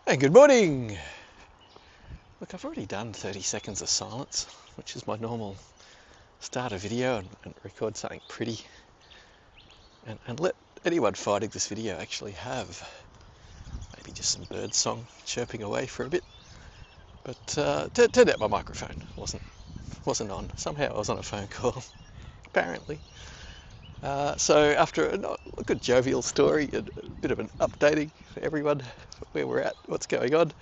And good morning! Look, I've already done 30 seconds of silence, which is my normal start a video and record something pretty. And let anyone finding this video actually have maybe just some bird song chirping away for a bit. But turned out my microphone wasn't on. Somehow I was on a phone call, apparently. So after a good jovial story, a bit of an updating for everyone, where we're at, what's going on,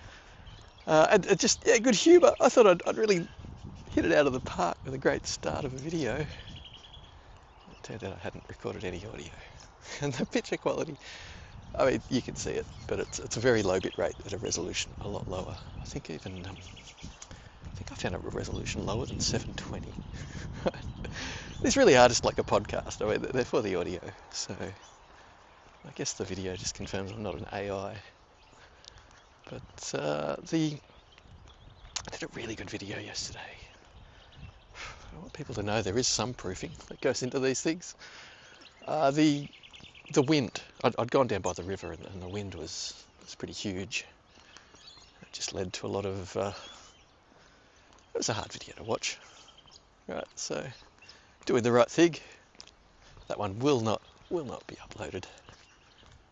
and just good humour, I thought I'd really hit it out of the park with a great start of a video. It turned out I hadn't recorded any audio, and the picture quality, I mean, you can see it, but it's a very low bit rate at a resolution a lot lower. I think I found a resolution lower than 720. It's really hard, just like a podcast. I mean, they're for the audio, so I guess the video just confirms I'm not an AI. But I did a really good video yesterday. I want people to know there is some proofing that goes into these things. The wind, I'd gone down by the river and the wind was pretty huge. It just led to a lot of, it was a hard video to watch. Right, so doing the right thing. That one will not be uploaded.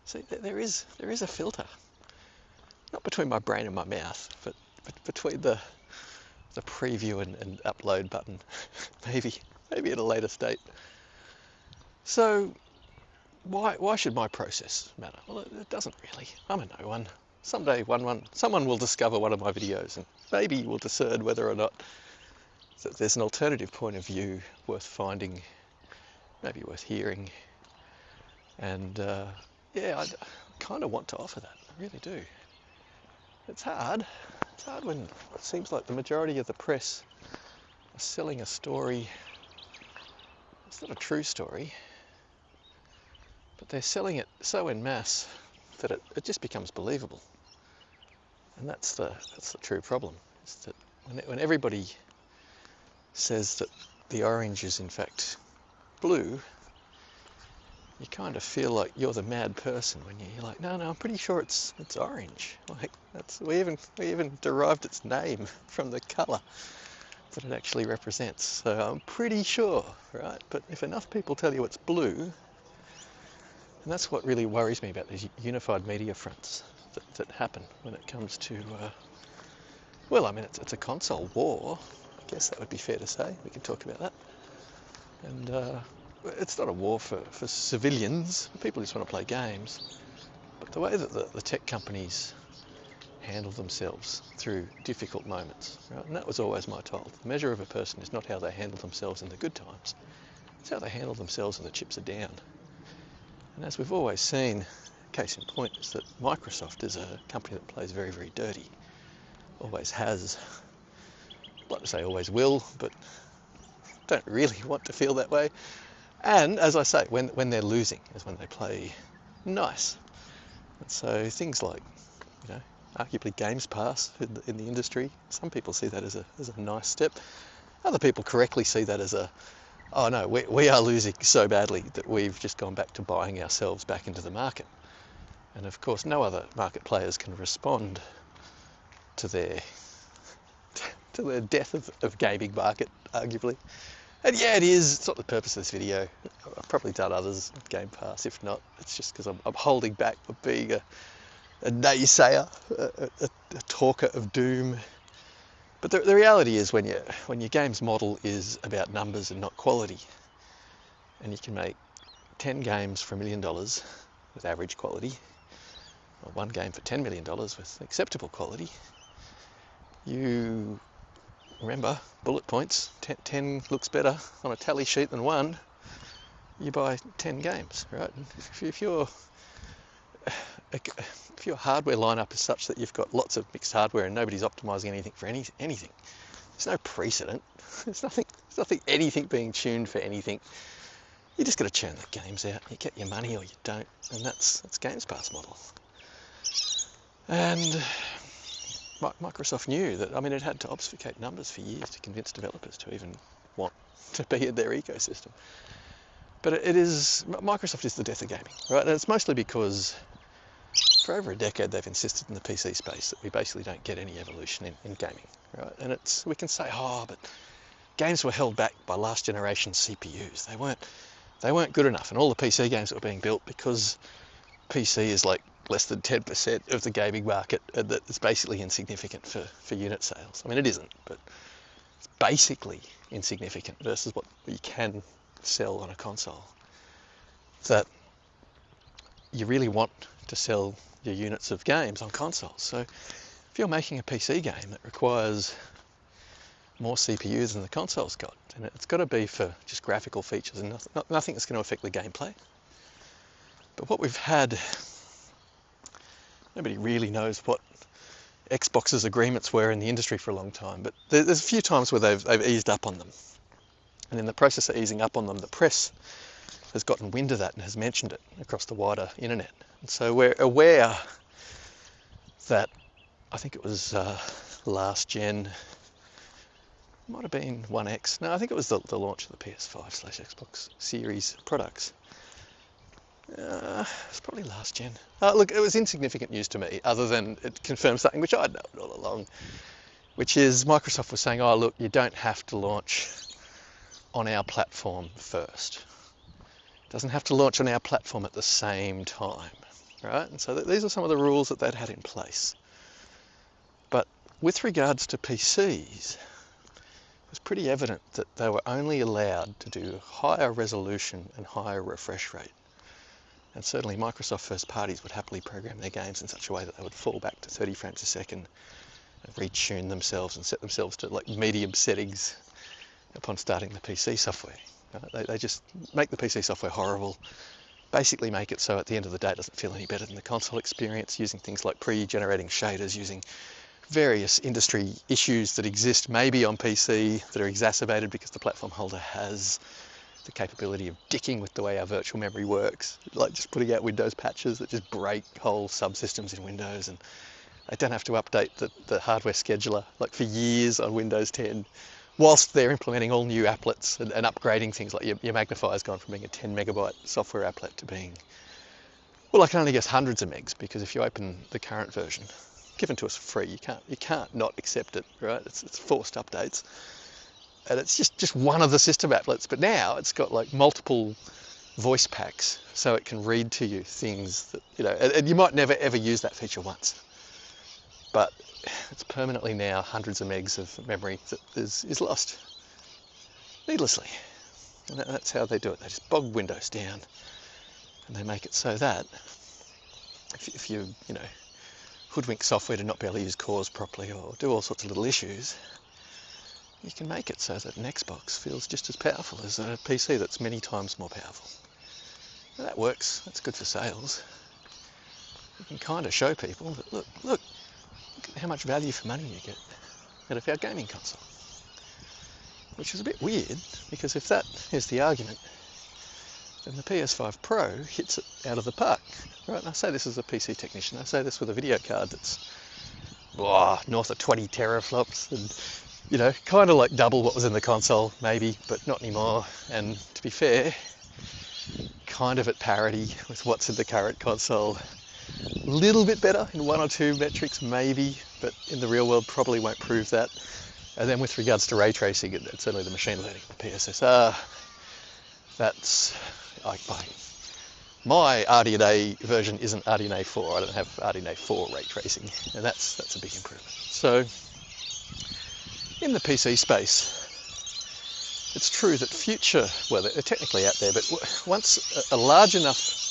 See, there is a filter. Not between my brain and my mouth, but between the preview and upload button. maybe at a later state. So why should my process matter? Well, it doesn't really. I'm a no one. Someday someone will discover one of my videos and maybe will discern whether or not that there's an alternative point of view worth finding, maybe worth hearing. And yeah, I kind of want to offer that. I really do. It's hard. It's hard when it seems like the majority of the press are selling a story. It's not a true story, but they're selling it so en masse that it just becomes believable. And that's the true problem. Is that when everybody says that the orange is in fact blue, you kind of feel like you're the mad person when you're like, no, I'm pretty sure it's orange. Like we even derived its name from the colour that it actually represents. So I'm pretty sure, right? But if enough people tell you it's blue, and that's what really worries me about these unified media fronts that happen when it comes to, well, I mean, it's a console war. I guess that would be fair to say. We can talk about that. And it's not a war for civilians. People just want to play games. But the way that the tech companies handle themselves through difficult moments, right? And that was always my told. The measure of a person is not how they handle themselves in the good times. It's how they handle themselves when the chips are down. And as we've always seen, case in point is that Microsoft is a company that plays very, very dirty. Always has. I'd like to say always will, but don't really want to feel that way. And as I say, when they're losing is when they play nice. And so things like, arguably Games Pass in the industry, some people see that as a nice step. Other people correctly see that as oh no, we are losing so badly that we've just gone back to buying ourselves back into the market. And of course, no other market players can respond to their death of gaming market, arguably. And yeah, it's not the purpose of this video. I've probably done others with Game Pass. If not, it's just because I'm holding back for being a naysayer, a talker of doom. But the reality is when your game's model is about numbers and not quality, and you can make 10 games for $1 million with average quality, or one game for $10 million with acceptable quality, you remember, bullet points, 10 looks better on a tally sheet than 1, you buy 10 games, right? If your hardware lineup is such that you've got lots of mixed hardware and nobody's optimizing anything for anything, there's no precedent. There's nothing anything being tuned for anything. You just got to churn the games out. You get your money or you don't, and that's Games Pass model. And Microsoft knew that, I mean, it had to obfuscate numbers for years to convince developers to even want to be in their ecosystem. But Microsoft is the death of gaming, right? And it's mostly because for over a decade they've insisted in the PC space that we basically don't get any evolution in gaming, right? And we can say, oh, but games were held back by last generation CPUs. They weren't good enough, and all the PC games that were being built, because PC is like less than 10% of the gaming market, and that it's basically insignificant for unit sales. I mean, it isn't, but it's basically insignificant versus what you can sell on a console. That you really want to sell your units of games on consoles. So if you're making a PC game that requires more CPUs than the console's got, and it's got to be for just graphical features and nothing that's going to affect the gameplay. But what we've had, nobody really knows what Xbox's agreements were in the industry for a long time, but there's a few times where they've eased up on them. And in the process of easing up on them, the press has gotten wind of that and has mentioned it across the wider internet. And so we're aware that, I think it was last gen, might have been 1X. No, I think it was the launch of the PS5/Xbox series products. It's probably last gen. Look, it was insignificant news to me, other than it confirms something which I'd known all along, which is Microsoft was saying, oh, look, you don't have to launch on our platform first. It doesn't have to launch on our platform at the same time, right? And so these are some of the rules that they'd had in place. But with regards to PCs, it was pretty evident that they were only allowed to do higher resolution and higher refresh rate. And certainly Microsoft first parties would happily program their games in such a way that they would fall back to 30 frames a second and retune themselves and set themselves to like medium settings upon starting the PC software. They just make the PC software horrible, basically make it so at the end of the day it doesn't feel any better than the console experience, using things like pre-generating shaders, using various industry issues that exist maybe on PC that are exacerbated because the platform holder has the capability of dicking with the way our virtual memory works, like just putting out Windows patches that just break whole subsystems in Windows, and they don't have to update the hardware scheduler like for years on Windows 10, whilst they're implementing all new applets and uplifting things like your magnifier's gone from being a 10 megabyte software applet to being, well, I can only guess hundreds of megs, because if you open the current version, given to us for free, you can't not accept it, right? It's forced updates. And it's just one of the system applets, but now it's got like multiple voice packs, so it can read to you things that, you know, and you might never ever use that feature once, but it's permanently now hundreds of megs of memory that is lost needlessly. And that's how they do it. They just bog Windows down, and they make it so that if you hoodwink software to not be able to use cores properly or do all sorts of little issues, you can make it so that an Xbox feels just as powerful as a PC that's many times more powerful. Now that works, that's good for sales. You can kind of show people that look at how much value for money you get out of our gaming console. Which is a bit weird, because if that is the argument, then the PS5 Pro hits it out of the park. Right? And I say this as a PC technician, I say this with a video card that's north of 20 teraflops, and kind of like double what was in the console, maybe, but not anymore. And to be fair, kind of at parity with what's in the current console. A little bit better in one or two metrics, maybe, but in the real world probably won't prove that. And then with regards to ray tracing and certainly the machine learning of the PSSR, that's my RDNA version isn't RDNA 4. I don't have RDNA 4 ray tracing, and that's a big improvement. So in the PC space, it's true that they're technically out there, but once a large enough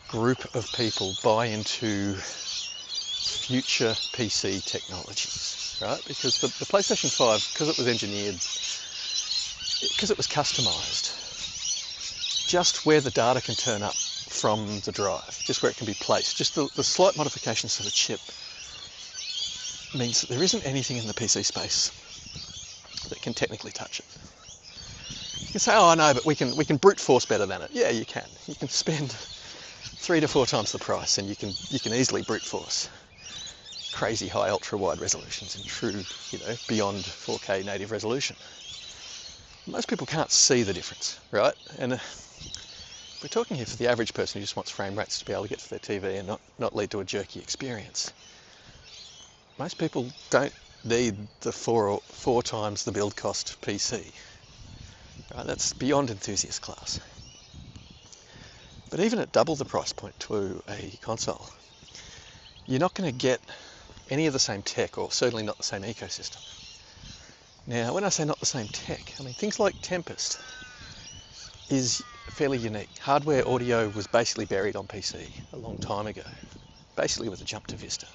group of people buy into future PC technologies, right? Because the PlayStation 5, because it was engineered, because it was customised, just where the data can turn up from the drive, just where it can be placed, just the slight modifications to the chip means that there isn't anything in the PC space that can technically touch it. You can say, oh no, but we can brute force better than it. Yeah, you can. You can spend 3 to 4 times the price, and you can easily brute force crazy high ultra wide resolutions in true, beyond 4K native resolution. Most people can't see the difference, right? And we're talking here for the average person who just wants frame rates to be able to get to their TV and not lead to a jerky experience. Most people don't need the four times the build cost PC. Right? That's beyond enthusiast class. But even at double the price point to a console, you're not going to get any of the same tech, or certainly not the same ecosystem. Now, when I say not the same tech, I mean things like Tempest is fairly unique. Hardware audio was basically buried on PC a long time ago, basically with a jump to Vista,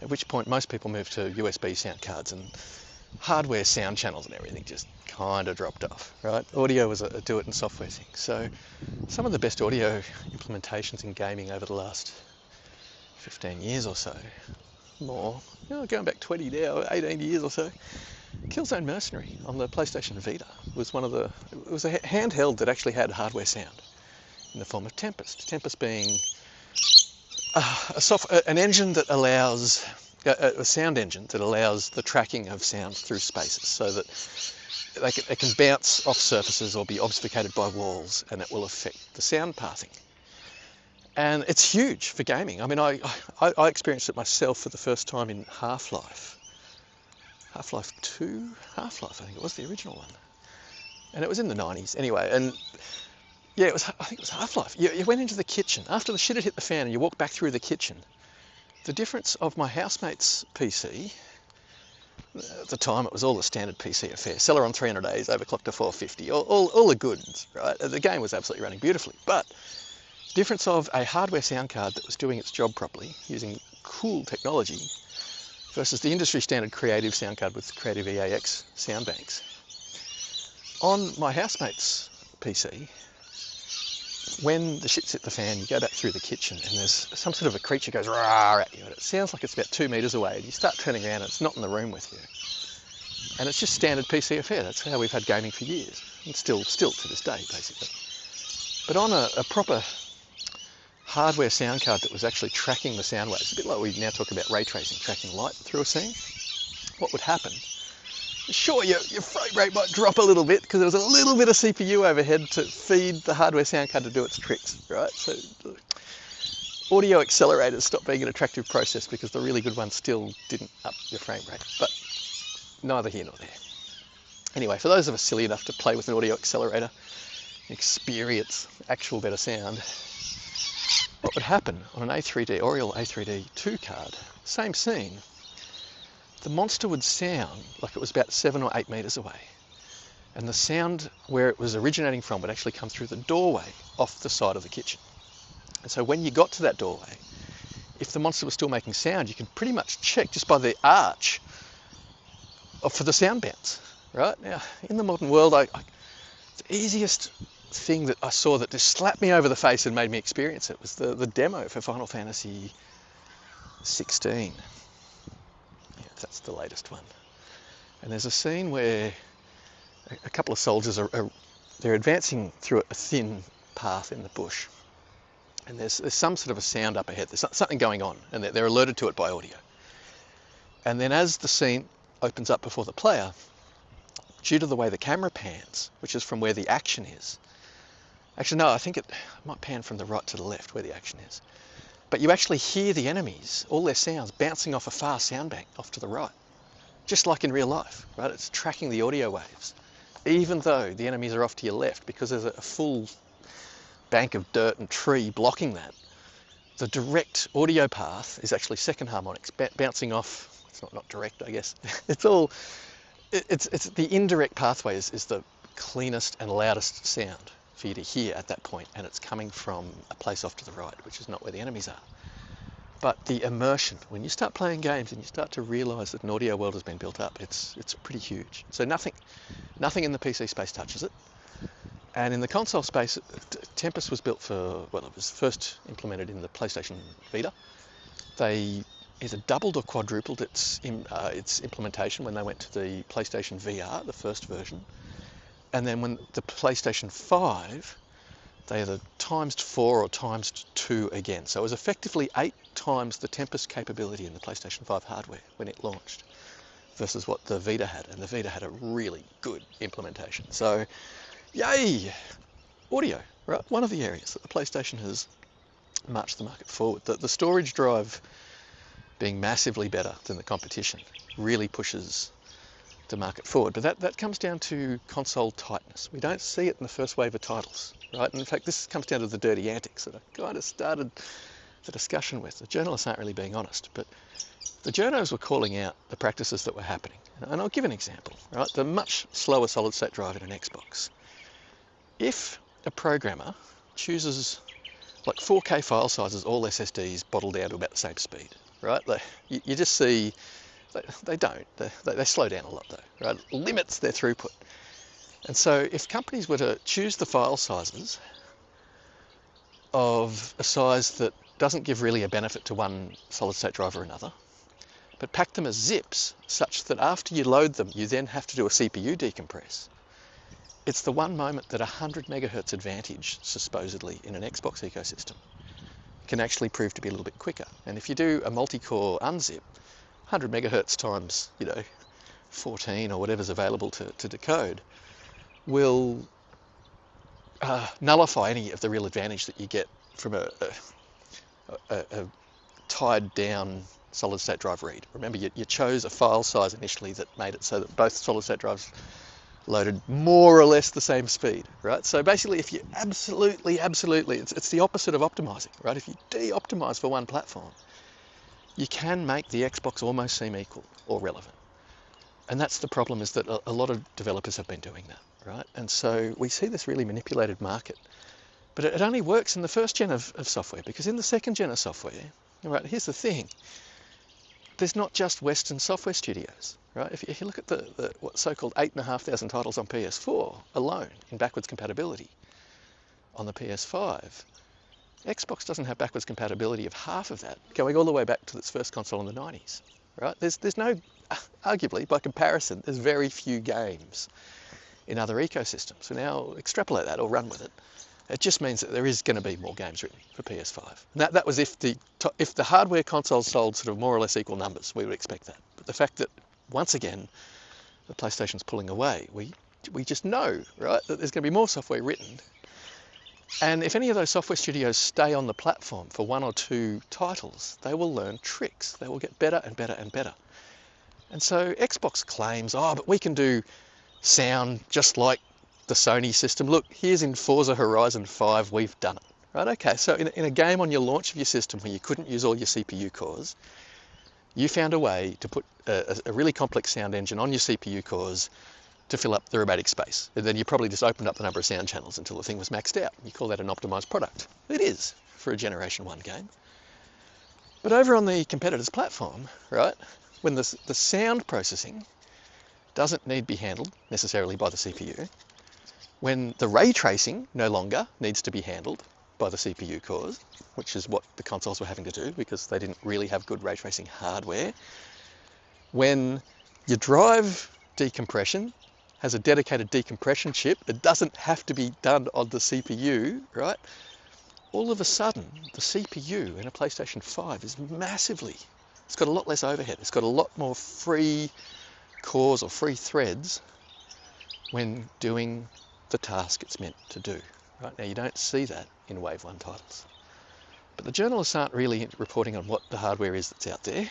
at which point most people moved to USB sound cards and hardware sound channels and everything just kind of dropped off, right? Audio was a do-it and software thing. So some of the best audio implementations in gaming over the last 15 years or so, more, going back 20 now, 18 years or so, Killzone Mercenary on the PlayStation Vita was it was a handheld that actually had hardware sound in the form of Tempest. Tempest being an engine that allows, a sound engine that allows the tracking of sound through spaces so that it can bounce off surfaces or be obfuscated by walls, and it will affect the sound pathing. And it's huge for gaming. I mean, I experienced it myself for the first time in Half-Life 2? Half-Life, I think it was the original one. And it was in the 90s anyway. And yeah, I think it was Half-Life. You went into the kitchen. After the shit had hit the fan and you walked back through the kitchen, the difference of my housemate's PC, at the time it was all the standard PC affair, Celeron 300As, overclocked to 450, all the goods, right? The game was absolutely running beautifully. But the difference of a hardware sound card that was doing its job properly, using cool technology, versus the industry standard Creative sound card with Creative EAX sound banks. On my housemate's PC, when the shit's hit the fan, you go back through the kitchen and there's some sort of a creature goes rah at you, and it sounds like it's about 2 meters away, and you start turning around and it's not in the room with you. And it's just standard PC affair. That's how we've had gaming for years, and still to this day, basically. But on a proper hardware sound card that was actually tracking the sound waves, a bit like we now talk about ray tracing, tracking light through a scene, what would happen? Sure, your frame rate might drop a little bit because there was a little bit of CPU overhead to feed the hardware sound card to do its tricks, right? So audio accelerators stopped being an attractive process because the really good ones still didn't up your frame rate, but neither here nor there. Anyway, for those of us silly enough to play with an audio accelerator, experience actual better sound, what would happen on an A3D, Oriole A3D 2 card, same scene, the monster would sound like it was about 7 or 8 meters away. And the sound where it was originating from would actually come through the doorway off the side of the kitchen. And so when you got to that doorway, if the monster was still making sound, you can pretty much check just by the arch for the sound bounce, right? Now, in the modern world, the easiest thing that I saw that just slapped me over the face and made me experience it was the demo for Final Fantasy 16. Yeah, that's the latest one. And there's a scene where a couple of soldiers they're advancing through a thin path in the bush, and there's some sort of a sound up ahead. There's something going on, and they're alerted to it by audio. And then as the scene opens up before the player, due to the way the camera pans, which is from where the action is, actually no, I think it might pan from the right to the left where the action is, but you actually hear the enemies, all their sounds, bouncing off a far sound bank off to the right, just like in real life, right? It's tracking the audio waves, even though the enemies are off to your left, because there's a full bank of dirt and tree blocking that. The direct audio path is actually second harmonics bouncing off. It's not direct, I guess. It's the indirect pathway is the cleanest and loudest sound for you to hear at that point, and it's coming from a place off to the right, which is not where the enemies are. But the immersion, when you start playing games and you start to realise that an audio world has been built up, it's pretty huge. So nothing in the PC space touches it. And in the console space, Tempest was built for, well, it was first implemented in the PlayStation Vita. They either doubled or quadrupled its implementation when they went to the PlayStation VR, the first version. And then when the PlayStation 5, they either ×4 or ×2 again. So it was effectively 8 times the Tempest capability in the PlayStation 5 hardware when it launched versus what the Vita had. And the Vita had a really good implementation. So, yay! Audio. right? One of the areas that the PlayStation has marched the market forward. The storage drive being massively better than the competition really pushes the market forward. But that comes down to console tightness. We don't see it in the first wave of titles, right? And in fact, this comes down to the dirty antics that I kind of started the discussion with. The journalists aren't really being honest, but the journos were calling out the practices that were happening. And I'll give an example, right? The much slower solid-state drive in an Xbox. If a programmer chooses like 4K file sizes, all SSDs bottled down to about the same speed, right? You just see, they don't. They slow down a lot though, right? It limits their throughput. And so if companies were to choose the file sizes of a size that doesn't give really a benefit to one solid-state drive or another, but pack them as zips such that after you load them, you then have to do a CPU decompress. It's the one moment that 100 megahertz advantage, supposedly, in an Xbox ecosystem can actually prove to be a little bit quicker. And if you do a multi-core unzip, 100 megahertz times, 14 or whatever's available to decode, will nullify any of the real advantage that you get from a tied down solid-state drive read. Remember, you chose a file size initially that made it so that both solid-state drives loaded more or less the same speed, right? So basically, if you absolutely, it's the opposite of optimizing, right? If you de-optimize for one platform, you can make the Xbox almost seem equal or relevant. And that's the problem, is that a lot of developers have been doing that, right? And so we see this really manipulated market. But it only works in the first gen of software, because in the second gen of software, right, here's the thing, there's not just Western software studios, right? If you look at the what so-called 8,500 titles on PS4 alone in backwards compatibility on the PS5, Xbox doesn't have backwards compatibility of half of that, going all the way back to its first console in the 90s, right? There's no, arguably, by comparison, there's very few games in other ecosystems. So now extrapolate that or run with it. It just means that there is going to be more games written for PS5. And that was if the hardware consoles sold sort of more or less equal numbers, we would expect that. But the fact that, once again, the PlayStation's pulling away, we just know, right, that there's going to be more software written. And if any of those software studios stay on the platform for one or two titles, they will learn tricks. They will get better and better and better. And so Xbox claims, but we can do sound just like the Sony system. Look, here's in Forza Horizon 5, we've done it. Right, okay, so in a game on your launch of your system where you couldn't use all your CPU cores, you found a way to put a really complex sound engine on your CPU cores to fill up the remaining space. And then you probably just opened up the number of sound channels until the thing was maxed out. You call that an optimized product. It is for a Generation 1 game. But over on the competitor's platform, right, when the sound processing doesn't need to be handled necessarily by the CPU, when the ray tracing no longer needs to be handled by the CPU cores, which is what the consoles were having to do because they didn't really have good ray tracing hardware, when your drive decompression has a dedicated decompression chip, it doesn't have to be done on the CPU, right? All of a sudden, the CPU in a PlayStation 5 is massively, it's got a lot less overhead, it's got a lot more free cores or free threads when doing the task it's meant to do. Right now, you don't see that in Wave 1 titles. But the journalists aren't really reporting on what the hardware is that's out there.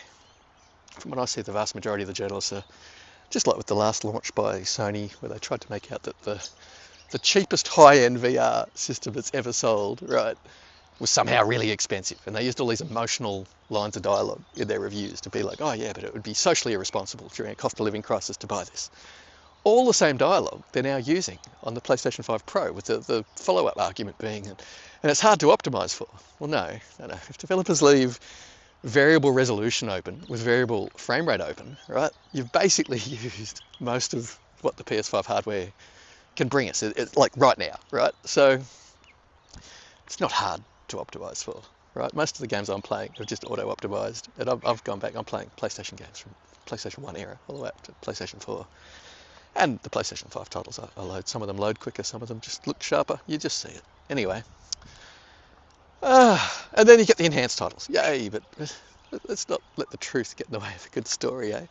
From what I see, the vast majority of the journalists are just like with the last launch by Sony, where they tried to make out that the cheapest high-end VR system that's ever sold, right, was somehow really expensive. And they used all these emotional lines of dialogue in their reviews to be like, oh yeah, but it would be socially irresponsible during a cost of living crisis to buy this. All the same dialogue they're now using on the PlayStation 5 Pro, with the follow-up argument being, and it's hard to optimize for. Well, no. If developers leave variable resolution open with variable frame rate open, right, you've basically used most of what the PS5 hardware can bring us, like right now, right? So it's not hard to optimize for, right? Most of the games I'm playing are just auto-optimized, and I've gone back, I'm playing PlayStation games from PlayStation 1 era all the way up to PlayStation 4. And the PlayStation 5 titles I load. Some of them load quicker, some of them just look sharper. You just see it. Anyway. And then you get the enhanced titles. Yay, but let's not let the truth get in the way of a good story, eh?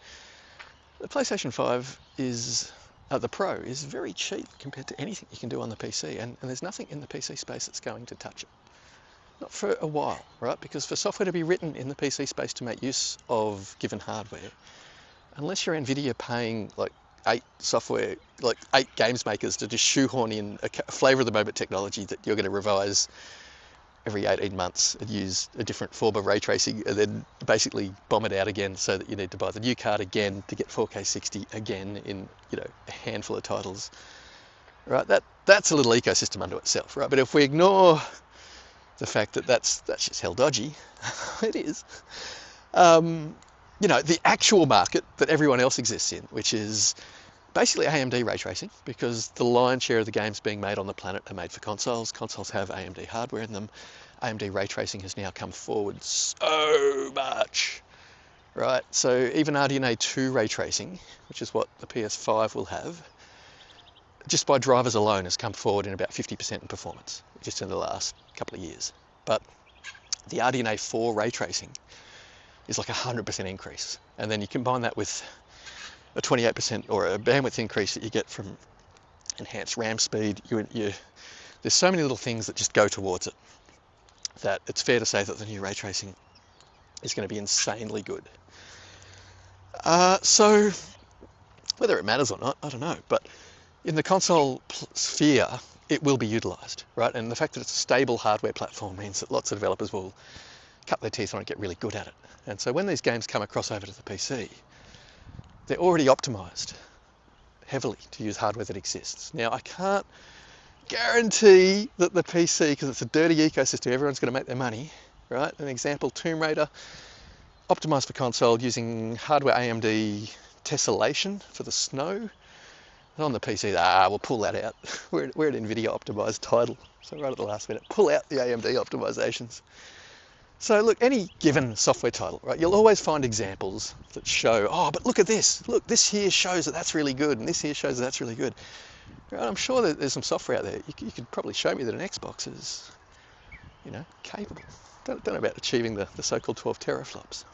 The PlayStation 5 is the Pro is very cheap compared to anything you can do on the PC, and there's nothing in the PC space that's going to touch it. Not for a while, right? Because for software to be written in the PC space to make use of given hardware, unless you're NVIDIA paying like 8 games makers to just shoehorn in a flavour of the moment technology that you're going to revise every 18 months and use a different form of ray tracing and then basically bomb it out again so that you need to buy the new card again to get 4K 60 again in, you know, a handful of titles, right? That's a little ecosystem unto itself, right? But if we ignore the fact that that's just hell dodgy, it is, you know, the actual market that everyone else exists in, which is basically AMD ray tracing, because the lion's share of the games being made on the planet are made for consoles. Consoles have AMD hardware in them. AMD ray tracing has now come forward so much, right? So even RDNA 2 ray tracing, which is what the PS5 will have, just by drivers alone has come forward in about 50% in performance, just in the last couple of years. But the RDNA 4 ray tracing is like 100% increase. And then you combine that with a 28% or a bandwidth increase that you get from enhanced RAM speed. There's so many little things that just go towards it that it's fair to say that the new ray tracing is going to be insanely good. So whether it matters or not, I don't know. But in the console sphere, it will be utilised, right? And the fact that it's a stable hardware platform means that lots of developers will cut their teeth on it, get really good at it. And so when these games come across over to the PC, they're already optimised heavily to use hardware that exists. Now, I can't guarantee that the PC, because it's a dirty ecosystem, everyone's going to make their money, right? An example, Tomb Raider, optimised for console using hardware AMD tessellation for the snow. And on the PC, we'll pull that out. We're an NVIDIA optimised title, so right at the last minute, pull out the AMD optimisations. So look, any given software title, right, you'll always find examples that show, oh, but look at this. Look, this here shows that that's really good, and this here shows that that's really good. Right, I'm sure that there's some software out there. You could probably show me that an Xbox is, you know, capable. Don't know about achieving the so-called 12 teraflops.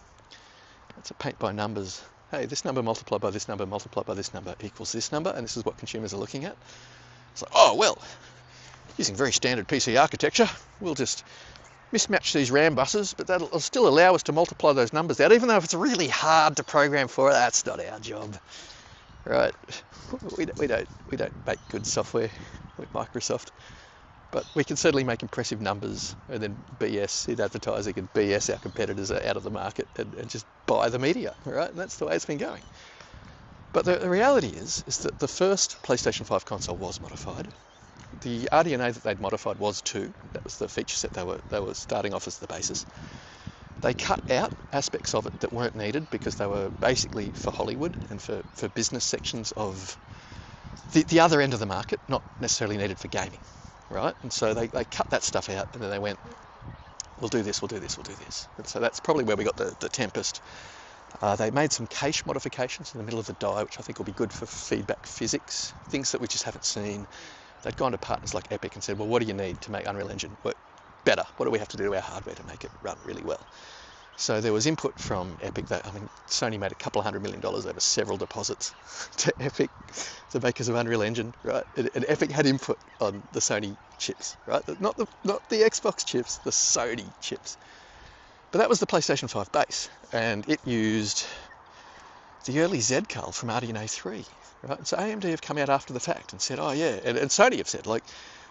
That's a paint by numbers. Hey, this number multiplied by this number multiplied by this number equals this number, and this is what consumers are looking at. It's like, oh, well, using very standard PC architecture, we'll just mismatch these RAM buses, but that'll still allow us to multiply those numbers out, even though if it's really hard to program for, that's not our job, right? We don't make good software with Microsoft, but we can certainly make impressive numbers and then BS in advertising and BS our competitors out of the market and just buy the media, right? And that's the way it's been going. But the reality is that the first PlayStation 5 console was modified. The RDNA that they'd modified was 2. That was the feature set they were starting off as the basis. They cut out aspects of it that weren't needed because they were basically for Hollywood and for business sections of the other end of the market, not necessarily needed for gaming, right? And so they cut that stuff out, and then they went, we'll do this, we'll do this, we'll do this. And so that's probably where we got the Tempest. They made some cache modifications in the middle of the die, which I think will be good for feedback physics, things that we just haven't seen. They'd gone to partners like Epic and said, well, what do you need to make Unreal Engine work better? What do we have to do to our hardware to make it run really well? So there was input from Epic. Sony made a couple of $100 million over several deposits to Epic, the makers of Unreal Engine, right? And Epic had input on the Sony chips, right? Not the Xbox chips, the Sony chips. But that was the PlayStation 5 base, and it used the early Z-Cull from RDNA 3. Right? So AMD have come out after the fact and said, oh yeah, and Sony have said, like,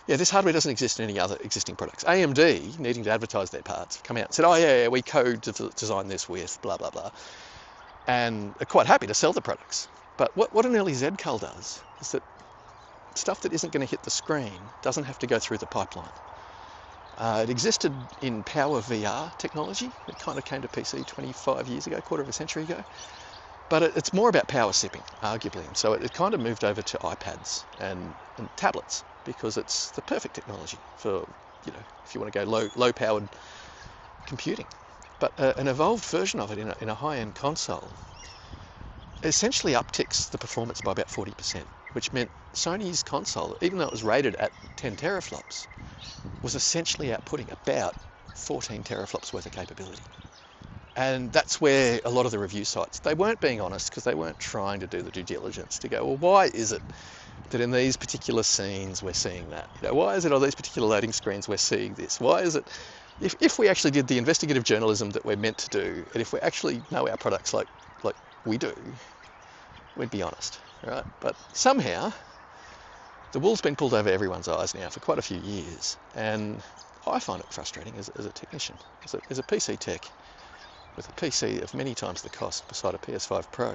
yeah, this hardware doesn't exist in any other existing products. AMD, needing to advertise their parts, have come out and said, oh yeah, we code to design this with blah, blah, blah. And are quite happy to sell the products. But what an early Z-Cull does is that stuff that isn't going to hit the screen doesn't have to go through the pipeline. It existed in Power VR technology. It kind of came to PC 25 years ago, quarter of a century ago. But it's more about power sipping, arguably. And so it kind of moved over to iPads and tablets because it's the perfect technology for, you know, if you want to go low-powered computing. But an evolved version of it in a high-end console essentially upticks the performance by about 40%, which meant Sony's console, even though it was rated at 10 teraflops, was essentially outputting about 14 teraflops worth of capability And that's where a lot of the review sites, they weren't being honest because they weren't trying to do the due diligence to go, well, why is it that in these particular scenes we're seeing that? Why is it on these particular loading screens we're seeing this? Why is it, if we actually did the investigative journalism that we're meant to do, and if we actually know our products like we do, we'd be honest, right? But somehow, the wool's been pulled over everyone's eyes now for quite a few years, and I find it frustrating as a technician, as a PC tech, with a PC of many times the cost beside a PS5 Pro,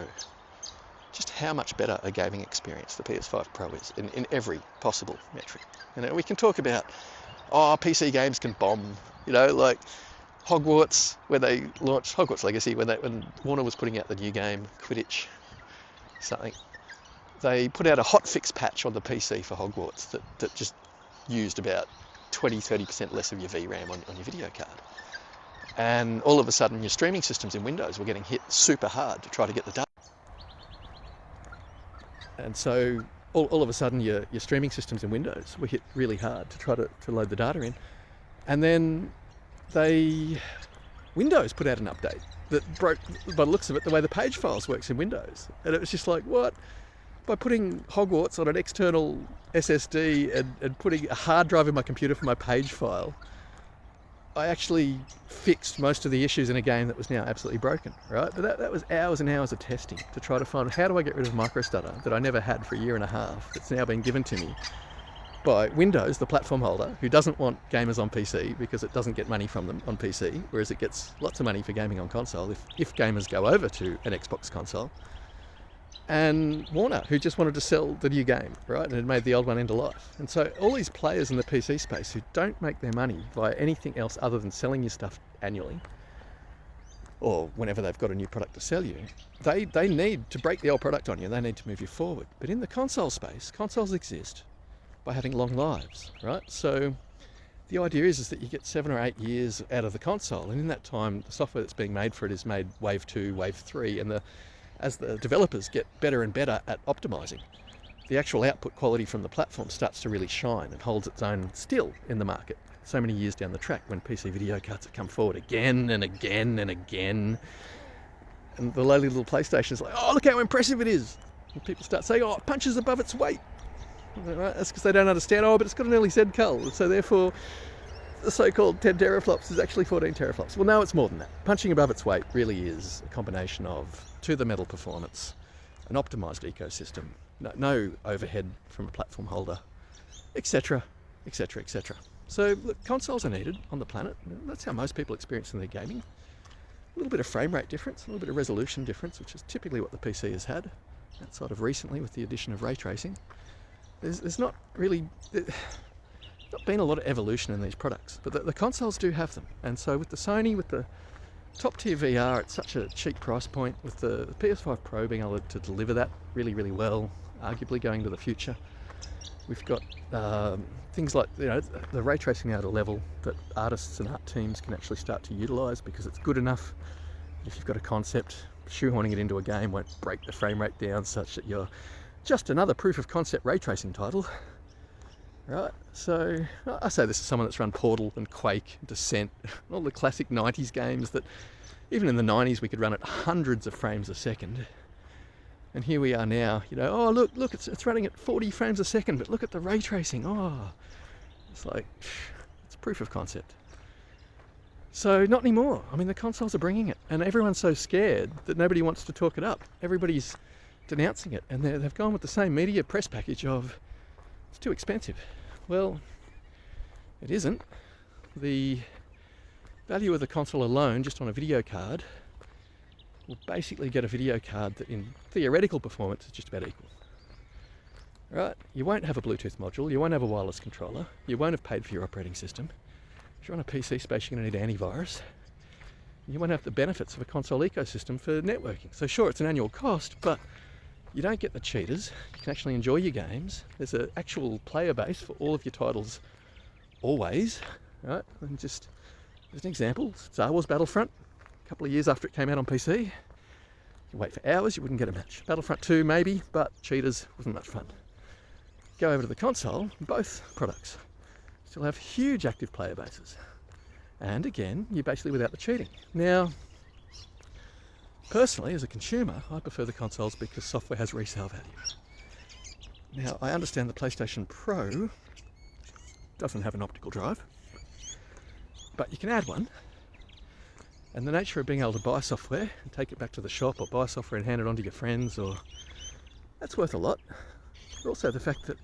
just how much better a gaming experience the PS5 Pro is in every possible metric. We can talk about, PC games can bomb, like Hogwarts, when they launched Hogwarts Legacy, when Warner was putting out the new game, Quidditch, something, they put out a hotfix patch on the PC for Hogwarts that just used about 20-30% less of your VRAM on your video card. And all of a sudden your streaming systems in Windows were getting hit super hard to try to get the data. And so all of a sudden your streaming systems in Windows were hit really hard to try to load the data in. And then Windows put out an update that broke, by the looks of it, the way the page files works in Windows. And it was just like, what? By putting Hogwarts on an external SSD and putting a hard drive in my computer for my page file, I actually fixed most of the issues in a game that was now absolutely broken, right? But that was hours and hours of testing to try to find, how do I get rid of microstutter that I never had for a year and a half, that's now been given to me by Windows, the platform holder, who doesn't want gamers on PC because it doesn't get money from them on PC, whereas it gets lots of money for gaming on console if gamers go over to an Xbox console. And Warner, who just wanted to sell the new game, right, and had made the old one end of life. And so all these players in the PC space who don't make their money via anything else other than selling you stuff annually, or whenever they've got a new product to sell you, they need to break the old product on you, they need to move you forward. But in the console space, consoles exist by having long lives, right? So the idea is that you get 7 or 8 years out of the console, and in that time, the software that's being made for it is made wave 2, wave 3, and as the developers get better and better at optimizing, the actual output quality from the platform starts to really shine and holds its own still in the market. So many years down the track, when PC video cards have come forward again and again and again, and the lowly little PlayStation is like, oh, look how impressive it is. And people start saying, oh, it punches above its weight. Right? That's because they don't understand, but it's got an early Z cull, so therefore the so-called 10 teraflops is actually 14 teraflops. Well, no, it's more than that. Punching above its weight really is a combination of to-the-metal performance, an optimized ecosystem, no overhead from a platform holder, etc., etc., etc. So look, consoles are needed on the planet. That's how most people experience in their gaming. A little bit of frame rate difference, a little bit of resolution difference, which is typically what the PC has had, outside of recently with the addition of ray tracing. There's not really... not been a lot of evolution in these products, but the consoles do have them. And so with the Sony, with the top tier VR at such a cheap price point, with the PS5 Pro being able to deliver that really, really well, arguably going to the future, we've got things like the ray tracing at a level that artists and art teams can actually start to utilize because it's good enough. If you've got a concept, shoehorning it into a game won't break the frame rate down such that you're just another proof of concept ray tracing title. Right, so I say this as someone that's run Portal and Quake, Descent, all the classic 90s games that even in the 90s we could run at hundreds of frames a second. And here we are now, oh look, it's running at 40 frames a second, but look at the ray tracing, it's like, it's proof of concept. So not anymore. I mean, the consoles are bringing it, and everyone's so scared that nobody wants to talk it up. Everybody's denouncing it, and they've gone with the same media press package of, it's too expensive. Well, it isn't. The value of the console alone, just on a video card, will basically get a video card that in theoretical performance is just about equal. Right? You won't have a Bluetooth module, you won't have a wireless controller, you won't have paid for your operating system. If you're on a PC space, you're going to need antivirus. You won't have the benefits of a console ecosystem for networking. So sure, it's an annual cost, but you don't get the cheaters. You can actually enjoy your games. There's an actual player base for all of your titles always, right? And just as an example, Star Wars Battlefront, a couple of years after it came out on PC, you wait for hours, you wouldn't get a match. Battlefront 2 maybe, but cheaters wasn't much fun. Go over to the console, both products still have huge active player bases. And again, you're basically without the cheating. Now, Personally, as a consumer, I prefer the consoles because software has resale value. Now, I understand the PlayStation Pro doesn't have an optical drive, but you can add one. And the nature of being able to buy software and take it back to the shop, or buy software and hand it on to your friends, or that's worth a lot. But also the fact that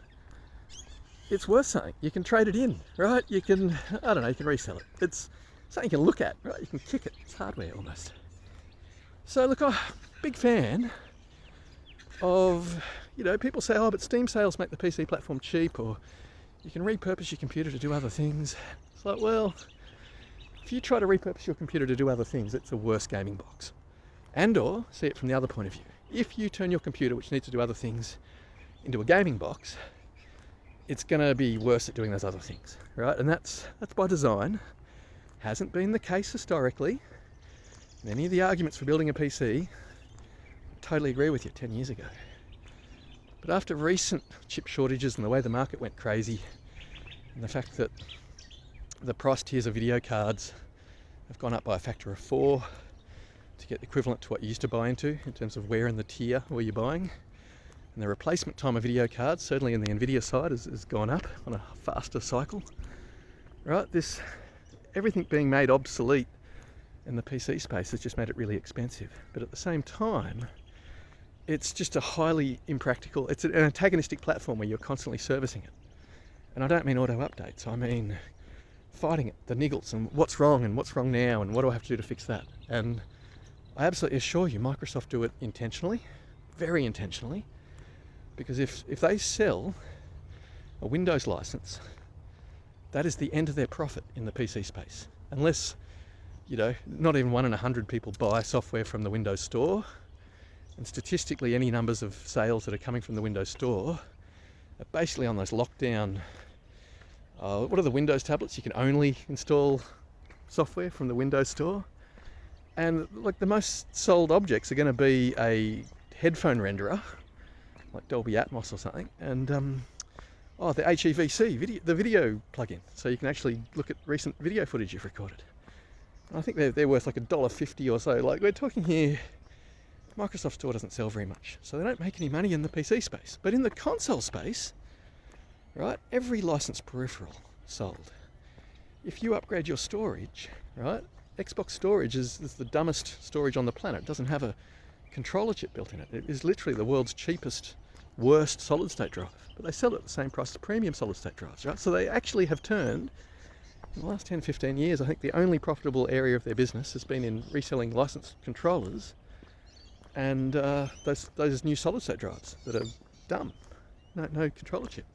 it's worth something. You can trade it in, right? You can, I don't know, you can resell it. It's something you can look at, right? You can kick it. It's hardware almost. So look, I'm a big fan of, people say, oh, but Steam sales make the PC platform cheap, or you can repurpose your computer to do other things. It's like, well, if you try to repurpose your computer to do other things, it's a worse gaming box. And or, see it from the other point of view. If you turn your computer, which needs to do other things, into a gaming box, it's going to be worse at doing those other things, right? And that's by design. Hasn't been the case historically. Many of the arguments for building a PC, I totally agree with you 10 years ago. But after recent chip shortages and the way the market went crazy, and the fact that the price tiers of video cards have gone up by a factor of 4 to get equivalent to what you used to buy into in terms of where in the tier where you're buying. And the replacement time of video cards, certainly in the Nvidia side, has gone up on a faster cycle. Right, everything being made obsolete in the PC space has just made it really expensive. But at the same time, it's just a highly impractical, it's an antagonistic platform where you're constantly servicing it. And I don't mean auto updates, I mean fighting it, the niggles, and what's wrong now, and what do I have to do to fix that? And I absolutely assure you, Microsoft do it intentionally, very intentionally, because if they sell a Windows license, that is the end of their profit in the PC space. Unless, not even 1 in 100 people buy software from the Windows Store, and statistically any numbers of sales that are coming from the Windows Store are basically on those lockdown, what are the Windows tablets? You can only install software from the Windows Store. And like the most sold objects are going to be a headphone renderer, like Dolby Atmos or something, and the HEVC, the video plugin, so you can actually look at recent video footage you've recorded. And I think they're worth like $1.50 or so. Like, we're talking here, Microsoft Store doesn't sell very much, so they don't make any money in the PC space. But in the console space, right, every licensed peripheral sold. If you upgrade your storage, right, Xbox storage is the dumbest storage on the planet. It doesn't have a controller chip built in it. It is literally the world's cheapest, worst solid state drive. But they sell it at the same price as premium solid state drives, right? So they actually have turned, in the last 10, 15 years, I think the only profitable area of their business has been in reselling licensed controllers and those new solid state drives that are dumb. No controller chip.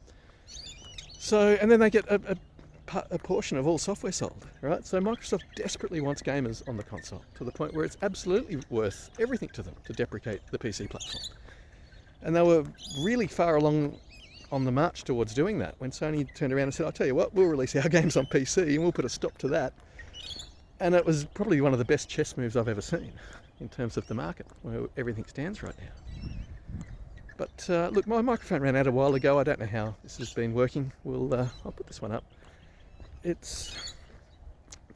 So, and then they get a portion of all software sold, right? So Microsoft desperately wants gamers on the console to the point where it's absolutely worth everything to them to deprecate the PC platform. And they were really far along on the march towards doing that when Sony turned around and said, I'll tell you what, we'll release our games on PC and we'll put a stop to that. And it was probably one of the best chess moves I've ever seen in terms of the market, where everything stands right now. But look, my microphone ran out a while ago. I don't know how this has been working. I'll put this one up. It's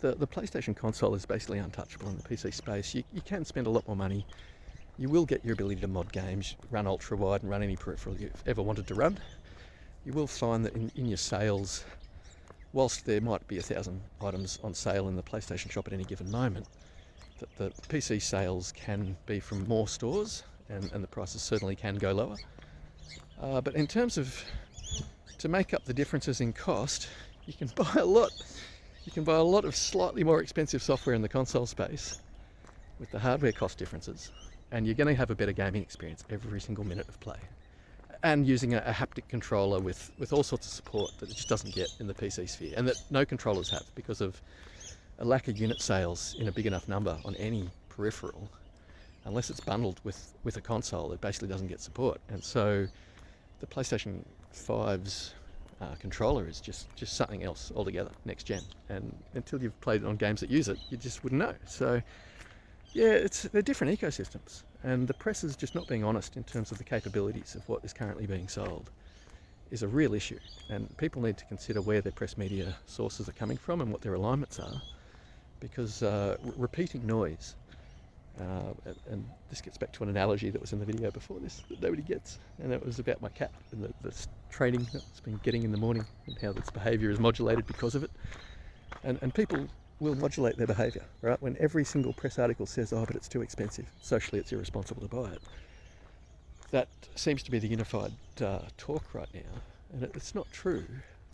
the PlayStation console is basically untouchable in the PC space. You can spend a lot more money. You will get your ability to mod games, run ultra wide and run any peripheral you've ever wanted to run. You will find that in your sales, whilst there might be 1,000 items on sale in the PlayStation shop at any given moment, that the PC sales can be from more stores and the prices certainly can go lower. But in terms of, to make up the differences in cost, you can buy a lot. You can buy a lot of slightly more expensive software in the console space with the hardware cost differences, and you're going to have a better gaming experience every single minute of play. And using a haptic controller with all sorts of support that it just doesn't get in the PC sphere, and that no controllers have because of a lack of unit sales in a big enough number on any peripheral. Unless it's bundled with a console, it basically doesn't get support. And so the PlayStation 5's controller is just something else altogether, next gen. And until you've played it on games that use it, you just wouldn't know. So yeah, they're different ecosystems. And the press is just not being honest in terms of the capabilities of what is currently being sold is a real issue. And people need to consider where their press media sources are coming from and what their alignments are. Because repeating noise And this gets back to an analogy that was in the video before this that nobody gets, and it was about my cat and the training that it's been getting in the morning and how its behaviour is modulated because of it. And people will modulate their behaviour, right? When every single press article says, oh, but it's too expensive, socially it's irresponsible to buy it. That seems to be the unified talk right now, and it's not true,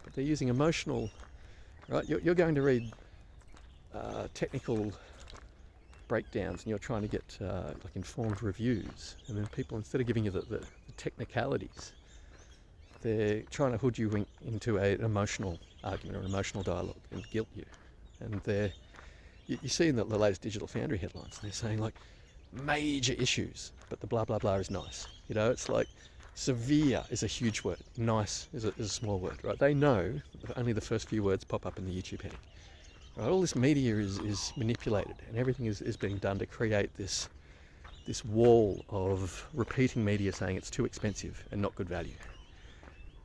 but they're using emotional, right? You're going to read technical breakdowns and you're trying to get like informed reviews, and then people, instead of giving you the technicalities, they're trying to hoodwink into an emotional argument or an emotional dialogue and guilt you. And you see in the latest Digital Foundry headlines, they're saying like major issues, but the blah blah blah is nice. You know, it's like severe is a huge word, nice is a small word, right? They know that only the first few words pop up in the YouTube heading. Right? All this media is manipulated, and everything is being done to create this wall of repeating media saying it's too expensive and not good value.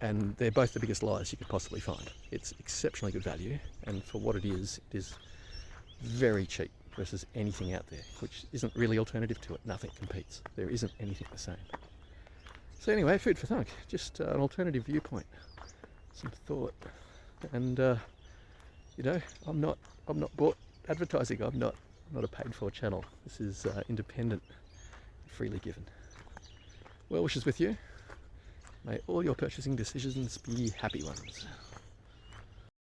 And they're both the biggest lies you could possibly find. It's exceptionally good value, and for what it is very cheap versus anything out there, which isn't really alternative to it. Nothing competes. There isn't anything the same. So anyway, food for thought. Just an alternative viewpoint, some thought, and you know, I'm not bought advertising. I'm not a paid for channel. This is independent, freely given. Well wishes with you. May all your purchasing decisions be happy ones.